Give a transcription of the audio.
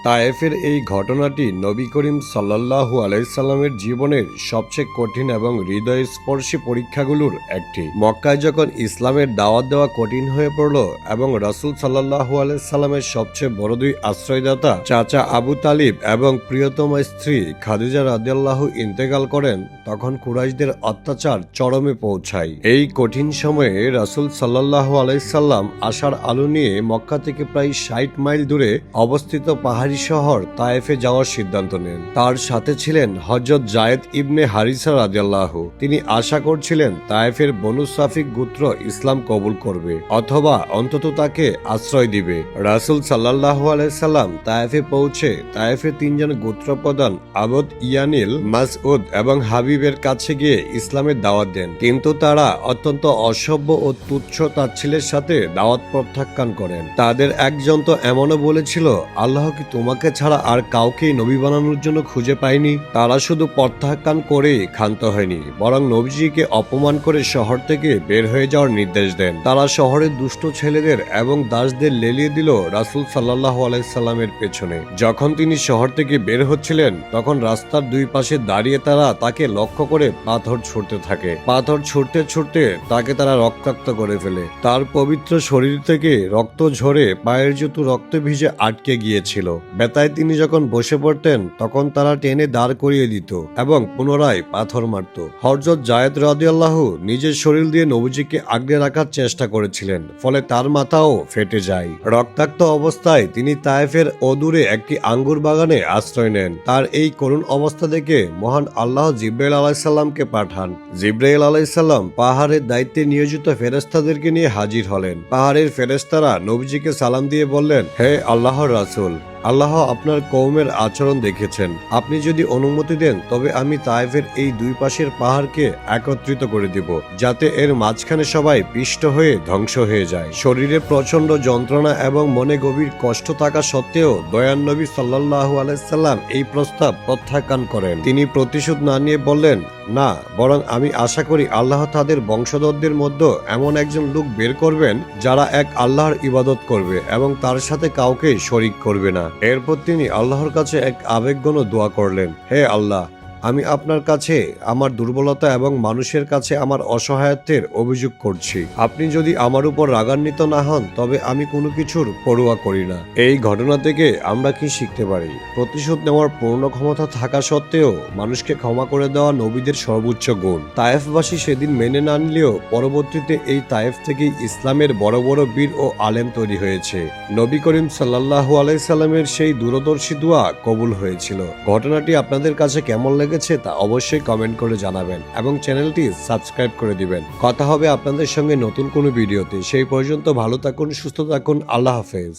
তায়েফের এই ঘটনাটি নবী করিম সাল্লাল্লাহু আলাইহি সাল্লামের জীবনের সবচেয়ে কঠিন এবং হৃদয়স্পর্শী পরীক্ষাগুলোর একটি। মক্কায় যখন ইসলামের দাওয়াত দেওয়া কঠিন হয়ে পড়ল এবং রাসূল সাল্লাল্লাহু আলাইহি সাল্লামের সবচেয়ে বড় দুই আশ্রয়দাতা চাচা আবু তালিব এবং প্রিয়তমা স্ত্রী খাদিজা রাদিয়াল্লাহু ইন্তেকাল করেন, তখন কুরাইশদের অত্যাচার চরমে পৌঁছায়। এই কঠিন সময়ে রাসূল সাল্লাল্লাহু আলাইহি সাল্লাম আশার আলো নিয়ে মক্কা থেকে প্রায় ৬০ মাইল দূরে অবস্থিত পাহাড়ি শহর তায়েফে যাওয়ার সিদ্ধান্ত নেন। তার সাথে ছিলেন হযরত যায়েদ ইবনে হারিসা রাদিয়াল্লাহু। তিনি আশা করছিলেন তায়েফের বনু সাফিক গোত্র ইসলাম কবুল করবে অথবা অন্তত তাকে আশ্রয় দিবে। রাসূল সাল্লাল্লাহু আলাইহি সাল্লাম তায়েফে পৌঁছে তায়েফের তিনজন গোত্রপ্রধান আবদ ইয়ানিল, মাসউদ এবং হাবিবের কাছে গিয়ে ইসলামের দাওয়াত দেন, কিন্তু তারা অত্যন্ত অসভ্য ও তুচ্ছ তাচ্ছিলের সাথে দাওয়াত প্রত্যাখ্যান করেন। তাদের একজন তো এমনও বলেছিল, আল্লাহ কি তোমাকে ছাড়া আর কাউকেই নবী বানানোর জন্য খুঁজে পায়নি? তারা শুধু প্রত্যাখ্যান করেই ক্ষান্ত হয়নি, বরং নবীজিকে অপমান করে শহর থেকে বের হয়ে যাওয়ার নির্দেশ দেন। তারা শহরের দুষ্ট ছেলেদের এবং দাসদের লেলিয়ে দিল রাসূল সাল্লাল্লাহু আলাইহি সাল্লামের পেছনে। যখন তিনি শহর থেকে বের হচ্ছিলেন, তখন রাস্তার দুই পাশে দাঁড়িয়ে তারা তাকে লক্ষ্য করে পাথর ছুঁড়তে থাকে। পাথর ছুঁড়তে ছুঁড়তে তাকে তারা রক্তাক্ত করে ফেলে। তার পবিত্র শরীর থেকে রক্ত ঝরে পায়ের জুতো রক্তে ভিজে আটকে গিয়েছিল। বেতায় তিনি যখন বসে পড়তেন, তখন তারা টেনে দাঁড় করিয়ে দিত এবং পুনরায় পাথর মারত। হযরত যায়েদ রাদিয়াল্লাহু নিজের শরীর দিয়ে নবীজিকে আগলে রাখার চেষ্টা করেছিলেন, ফলে তার মাথাও ফেটে যায়। রক্তাক্ত অবস্থায় তিনি তায়েফের অদূরে একটি আঙ্গুর বাগানে আশ্রয় নেন। তার এই করুণ অবস্থা দেখে মহান আল্লাহ জিব্রাইল আলাইহিস সালামকে পাঠান। জিব্রাইল আলাইহিস সালাম পাহাড়ের দায়িত্বে নিয়োজিত ফেরেশতাদেরকে নিয়ে হাজির হলেন। পাহাড়ের ফেরেশতারা নবীজিকে সালাম দিয়ে বললেন, হে আল্লাহর রাসূল, আল্লাহ আপনার কওমের আচরণ দেখেছেন। আপনি যদি অনুমতি দেন তবে আমি তায়েফের এই দুই পাশের পাহাড়কে একত্রিত করে দিব, যাতে এর মাঝখানে সবাই পিষ্ট হয়ে ধ্বংস হয়ে যায়। শরীরে প্রচন্ড যন্ত্রণা এবং মনে গভীর কষ্ট থাকা সত্ত্বেও দয়ার নবী সাল্লাল্লাহু আলাইহি সাল্লাম এই প্রস্তাব প্রত্যাখ্যান করেন। তিনি প্রতিশোধ না নিয়ে বললেন, না, বরং আমি আশা করি আল্লাহ তাদের বংশধরদের মধ্যে এমন একজন লোক বের করবেন যারা এক আল্লাহর ইবাদত করবে এবং তার সাথে কাউকে শরীক করবে না। এরপর তিনি আল্লাহর কাছে এক আবেগঘন দোয়া করলেন, হে আল্লাহ, আমি আপনার কাছে আমার দুর্বলতা এবং মানুষের কাছে আমার অসহায়ত্বের অভিযোগ করছি। আপনি যদি আমার উপর রাগান্বিত না হন তবে আমি কোনো কিছুর পরোয়া করি না। এই ঘটনা থেকে আমরা কি শিখতে পারি? প্রতিশোধ নেওয়ার পূর্ণ ক্ষমতা থাকা সত্ত্বেও মানুষকে ক্ষমা করে দেওয়া নবীদের সর্বোচ্চ গুণ। তায়েফবাসী সেদিন মেনে না নিলেও পরবর্তীতে এই তায়েফ থেকেই ইসলামের বড় বড় বীর ও আলেম তৈরি হয়েছে। নবী করিম সাল্লাল্লাহু আলাইহি সাল্লামের সেই দূরদর্শী দোয়া কবুল হয়েছিল। ঘটনাটি আপনাদের কাছে কেমন লেগেছে তা অবশ্যই কমেন্ট করে জানাবেন এবং চ্যানেলটি সাবস্ক্রাইব করে দিবেন। কথা হবে আপনাদের সঙ্গে নতুন কোনো ভিডিওতে। সেই পর্যন্ত ভালো থাকুন, সুস্থ থাকুন। আল্লাহ হাফেজ।